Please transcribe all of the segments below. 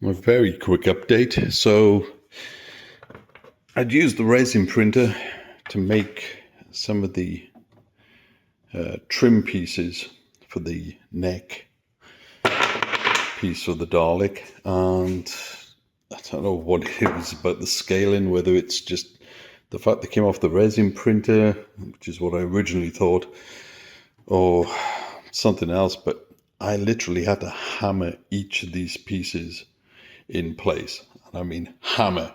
A very quick update. So I'd used the resin printer to make some of the trim pieces for the neck piece of the Dalek, and I don't know what it was about the scaling, whether it's just the fact they came off the resin printer, which is what I originally thought, or something else, but I literally had to hammer each of these pieces in place, and I mean hammer,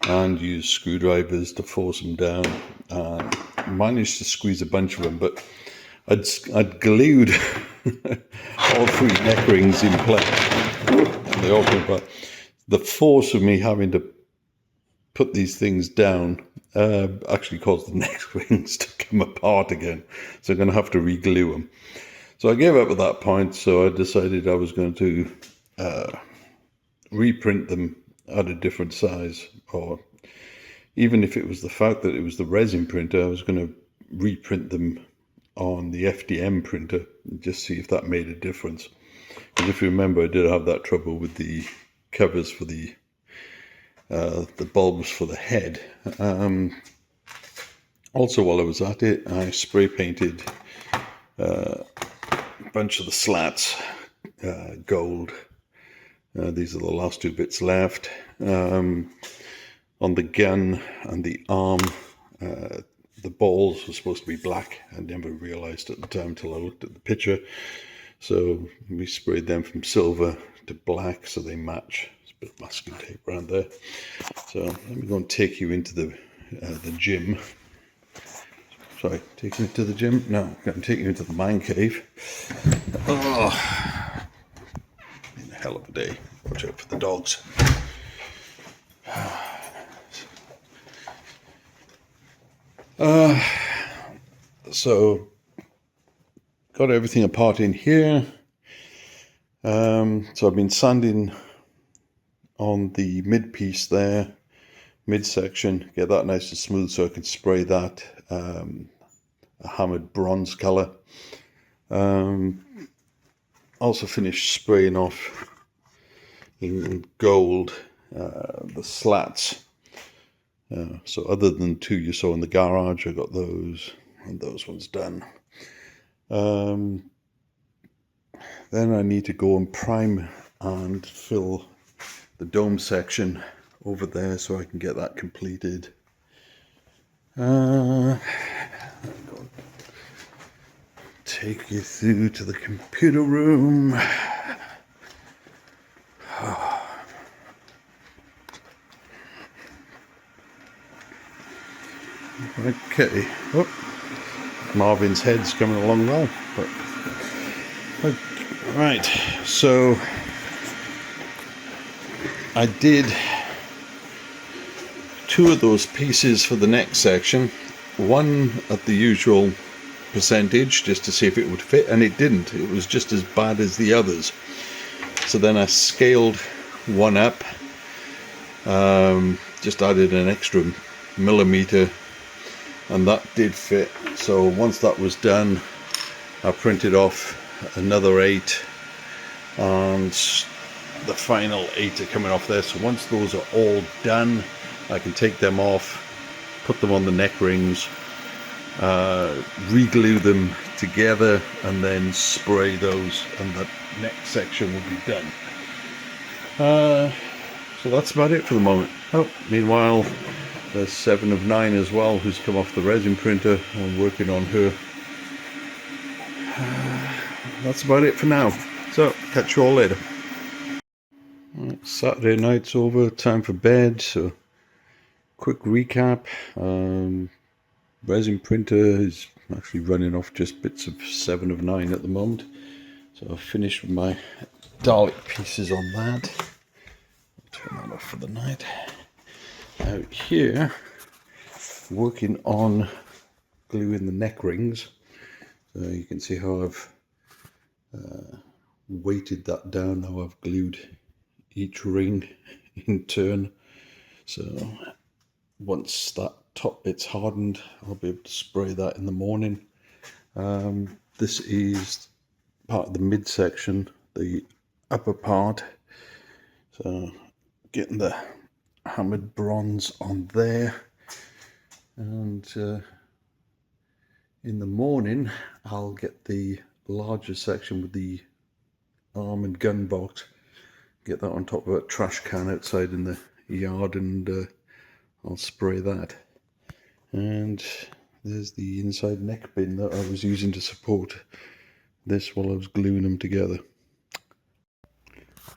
and use screwdrivers to force them down, and managed to squeeze a bunch of them, but I'd glued all three neck rings in place, and they all came apart. The force of me having to put these things down actually caused the neck rings to come apart again, so I'm going to have to re-glue them. So I gave up at that point, so I decided I was going to reprint them at a different size, or even if it was the fact that it was the resin printer, I was going to reprint them on the FDM printer and just see if that made a difference. Because if you remember, I did have that trouble with the covers for the bulbs for the head. Also, while I was at it, I spray painted a bunch of the slats gold. These are the last two bits left. On the gun and the arm, the balls were supposed to be black. I never realized at the time until I looked at the picture. So we sprayed them from silver to black so they match. There's a bit of masking tape around there. So let me go and take you into the gym. Sorry, taking you to the gym? No, I'm going to take you into the man cave. Oh, been a hell of a day. Watch out for the dogs. So got everything apart in here. So I've been sanding on the mid piece there, midsection, get that nice and smooth so I can spray that a hammered bronze color. Also finished spraying off in gold the slats. So other than two you saw in the garage, I got those and those ones done. Then I need to go and prime and fill the dome section over there so I can get that completed. Take you through to the computer room. Okay. Oh, Marvin's head's coming along well, but right. So I did two of those pieces for the next section. One at the usual percentage, just to see if it would fit, and it didn't. It was just as bad as the others. So then I scaled one up, just added an extra millimeter, and that did fit. So once that was done, I printed off another 8, and the final 8 are coming off there. So once those are all done, I can take them off, put them on the neck rings, re-glue them together, and then spray those, and that next section will be done. So that's about it for the moment. Oh, meanwhile, there's 7 of 9 as well, who's come off the resin printer. I'm working on her. That's about it for now. So, catch you all later. Right, Saturday night's over, time for bed. So, quick recap. Resin printer is actually running off just bits of 7 of 9 at the moment. So, I've finished with my Dalek pieces on that. I'll turn that off for the night. Out here, working on gluing the neck rings. So you can see how I've weighted that down, how I've glued each ring in turn. So once that top bit's hardened, I'll be able to spray that in the morning. This is part of the midsection, the upper part. So getting the hammered bronze on there, and in the morning I'll get the larger section with the arm and gun box, get that on top of a trash can outside in the yard, and I'll spray that. And there's the inside neck bin that I was using to support this while I was gluing them together.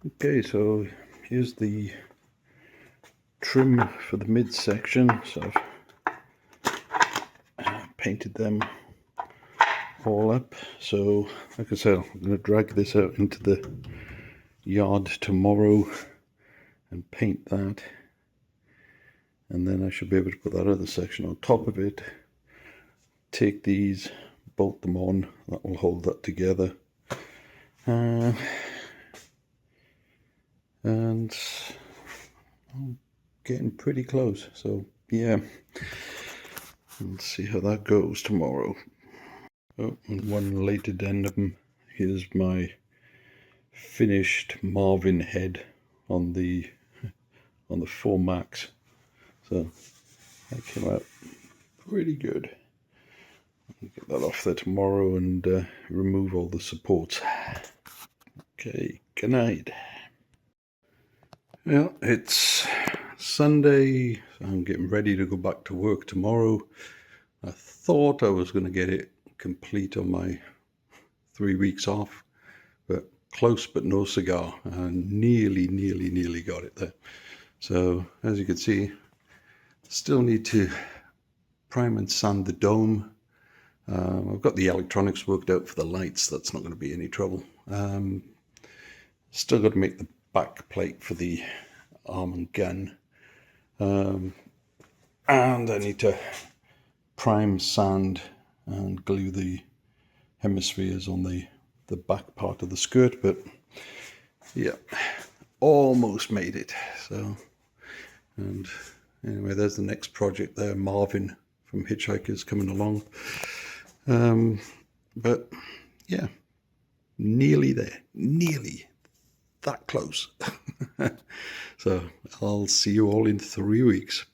Okay, so here's the trim for the midsection. So I've painted them all up. So like I said, I'm going to drag this out into the yard tomorrow and paint that, and then I should be able to put that other section on top of it, take these, bolt them on, that will hold that together, and I'm getting pretty close. So yeah, let's see how that goes tomorrow. Oh, and one late addendum, here's my finished Marvin head on the 4 Max. So that came out pretty good. I'll get that off there tomorrow and remove all the supports. Okay, good night. Well, it's Sunday, so I'm getting ready to go back to work tomorrow. I thought I was going to get it complete on my 3 weeks off, but close but no cigar, and nearly got it there. So as you can see, still need to prime and sand the dome. I've got the electronics worked out for the lights, that's not going to be any trouble. Still got to make the back plate for the arm and gun, and I need to prime, sand and glue the hemispheres on the back part of the skirt. But yeah, almost made it. So, and anyway, there's the next project there, Marvin from Hitch-hikers coming along. But yeah, nearly there, nearly that close. So I'll see you all in 3 weeks.